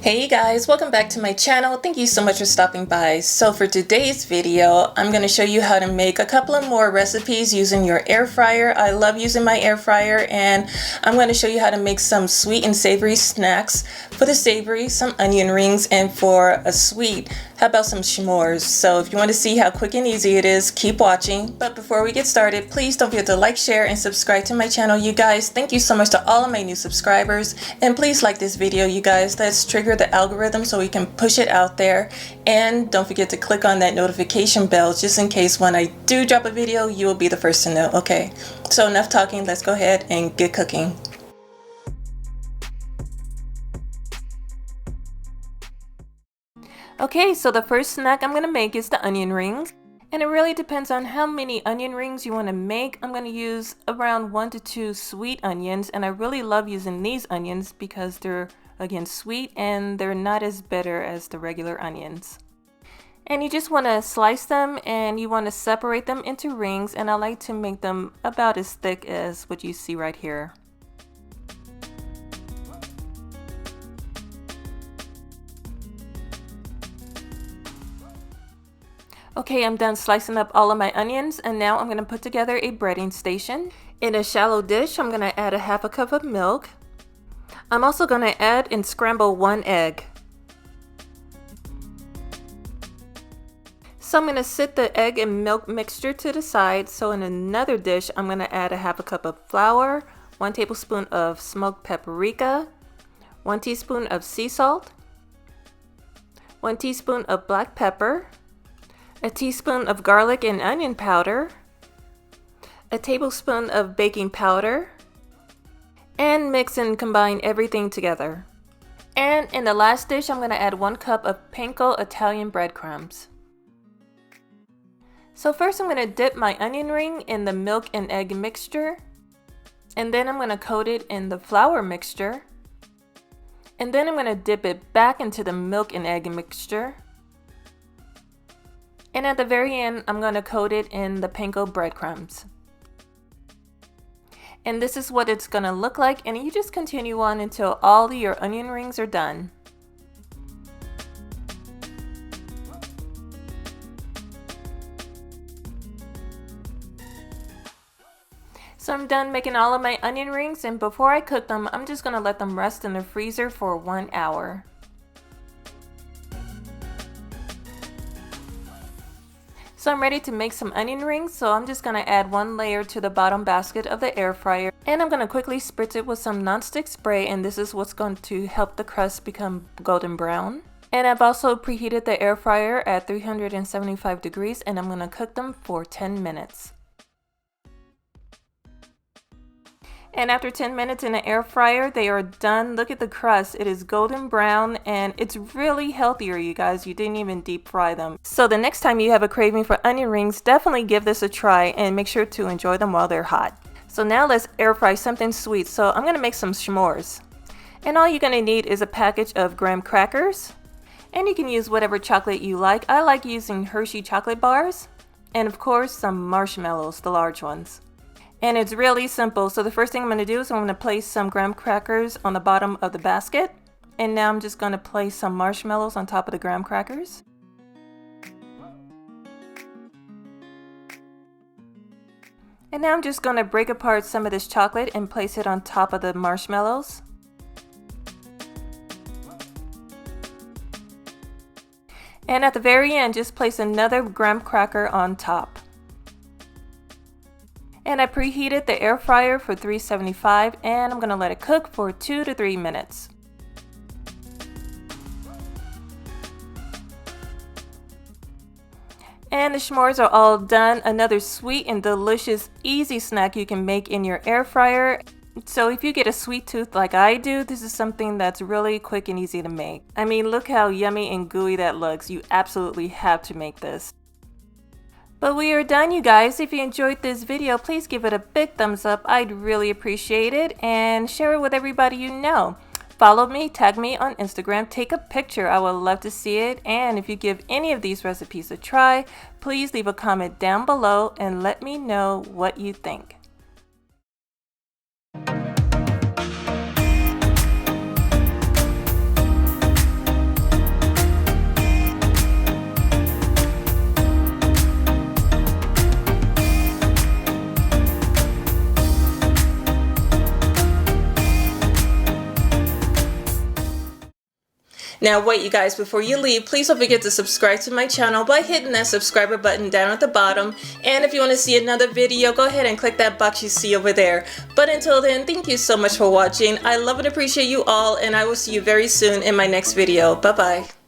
Hey guys, welcome back to my channel. Thank you so much for stopping by. So for today's video, I'm going to show you how to make a couple of more recipes using your air fryer. I love using my air fryer, and I'm going to show you how to make some sweet and savory snacks. For the savory, some onion rings, and for a sweet, how about some s'mores? So if you want to see how quick and easy it is, keep watching. But before we get started, please don't forget to like, share, and subscribe to my channel, you guys. Thank you so much to all of my new subscribers, and please like this video, you guys. Let's trigger the algorithm so we can push it out there, and don't forget to click on that notification bell just in case when I do drop a video you will be the first to know. Okay, so enough talking, let's go ahead and get cooking. Okay, so the first snack I'm gonna make is the onion rings, and it really depends on how many onion rings you want to make. I'm going to use around 1 to 2 sweet onions, and I really love using these onions because they're again sweet and they're not as bitter as the regular onions. And you just want to slice them, and you want to separate them into rings, and I like to make them about as thick as what you see right here. Okay, I'm done slicing up all of my onions, and now I'm going to put together a breading station. In a shallow dish, I'm going to add a half a cup of milk. I'm also going to add and scramble 1 egg. So I'm going to set the egg and milk mixture to the side. So in another dish, I'm going to add a half a cup of flour, 1 tablespoon of smoked paprika, 1 teaspoon of sea salt, 1 teaspoon of black pepper, a teaspoon of garlic and onion powder, a tablespoon of baking powder, and mix and combine everything together. And in the last dish, I'm going to add 1 cup of panko Italian breadcrumbs. So first I'm going to dip my onion ring in the milk and egg mixture, and then I'm going to coat it in the flour mixture, and then I'm going to dip it back into the milk and egg mixture. And at the very end, I'm going to coat it in the panko breadcrumbs. And this is what it's going to look like, and you just continue on until all of your onion rings are done. So I'm done making all of my onion rings, and before I cook them, I'm just going to let them rest in the freezer for 1 hour. So I'm ready to make some onion rings, so I'm just going to add 1 layer to the bottom basket of the air fryer, and I'm going to quickly spritz it with some nonstick spray, and this is what's going to help the crust become golden brown. And I've also preheated the air fryer at 375 degrees, and I'm going to cook them for 10 minutes. And after 10 minutes in the air fryer, they are done. Look at the crust. It is golden brown, and it's really healthier, you guys. You didn't even deep fry them. So the next time you have a craving for onion rings, definitely give this a try and make sure to enjoy them while they're hot. So now let's air fry something sweet. So I'm going to make some s'mores. And all you're going to need is a package of graham crackers. And you can use whatever chocolate you like. I like using Hershey chocolate bars. And of course, some marshmallows, the large ones. And it's really simple. So the first thing I'm going to do is I'm going to place some graham crackers on the bottom of the basket. And now I'm just going to place some marshmallows on top of the graham crackers. And now I'm just going to break apart some of this chocolate and place it on top of the marshmallows. And at the very end, just place another graham cracker on top. And I preheated the air fryer for 375, and I'm going to let it cook for 2 to 3 minutes. And the s'mores are all done. Another sweet and delicious easy snack you can make in your air fryer. So if you get a sweet tooth like I do, this is something that's really quick and easy to make. I mean, look how yummy and gooey that looks. You absolutely have to make this. But we are done, you guys. If you enjoyed this video, please give it a big thumbs up. I'd really appreciate it, and share it with everybody you know. Follow me, tag me on Instagram, take a picture. I would love to see it. And if you give any of these recipes a try, please leave a comment down below and let me know what you think. Now wait, you guys, before you leave, please don't forget to subscribe to my channel by hitting that subscriber button down at the bottom. And if you want to see another video, go ahead and click that box you see over there. But until then, thank you so much for watching. I love and appreciate you all, and I will see you very soon in my next video. Bye-bye.